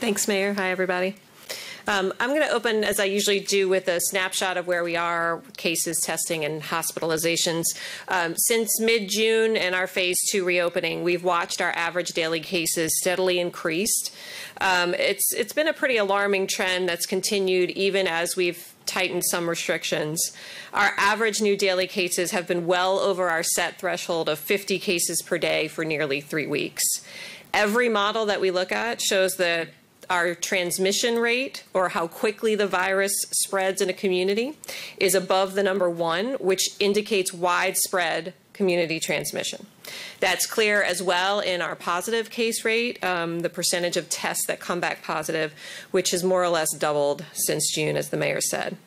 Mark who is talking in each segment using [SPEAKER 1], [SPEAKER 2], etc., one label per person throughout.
[SPEAKER 1] Thanks, Mayor. Hi, everybody. I'm going to open, as I usually do, with a snapshot of where we are, cases, testing, and hospitalizations. Since mid-June and our phase 2 reopening, we've watched our average daily cases steadily increased. It's been a pretty alarming trend that's continued even as we've tightened some restrictions. Our average new daily cases have been well over our set threshold of 50 cases per day for nearly 3 weeks. Every model that we look at shows that our transmission rate, or how quickly the virus spreads in a community, is above the number 1, which indicates widespread community transmission. That's clear as well in our positive case rate, the percentage of tests that come back positive, which has more or less doubled since June, as the mayor said.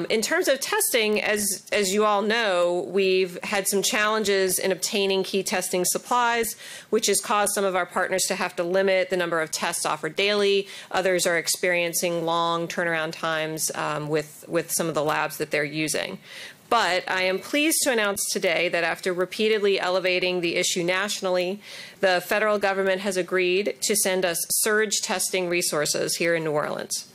[SPEAKER 1] In terms of testing, as you all know, we've had some challenges in obtaining key testing supplies, which has caused some of our partners to have to limit the number of tests offered daily. Others are experiencing long turnaround times with some of the labs that they're using. But I am pleased to announce today that after repeatedly elevating the issue nationally, the federal government has agreed to send us surge testing resources here in New Orleans.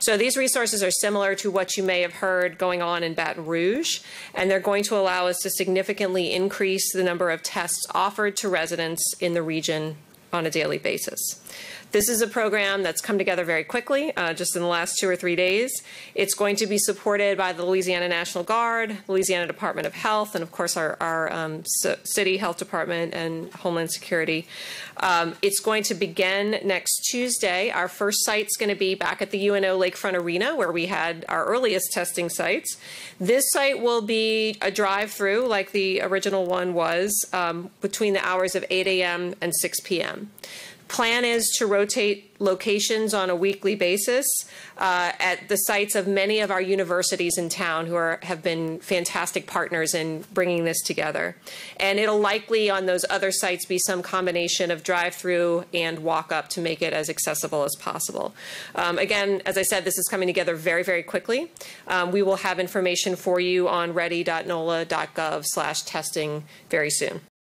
[SPEAKER 1] So these resources are similar to what you may have heard going on in Baton Rouge, and they're going to allow us to significantly increase the number of tests offered to residents in the region on a daily basis. This is a program that's come together very quickly, just in the last 2 or 3 days. It's going to be supported by the Louisiana National Guard, Louisiana Department of Health, and of course our city health department and Homeland Security. It's going to begin next Tuesday. Our first site's going to be back at the UNO Lakefront Arena, where we had our earliest testing sites. This site will be a drive-through, like the original one was, between the hours of 8 a.m. and 6 p.m. Plan is to rotate locations on a weekly basis at the sites of many of our universities in town who have been fantastic partners in bringing this together. And it'll likely on those other sites be some combination of drive-through and walk-up to make it as accessible as possible. Again, as I said, this is coming together very, very quickly. We will have information for you on ready.nola.gov/testing very soon.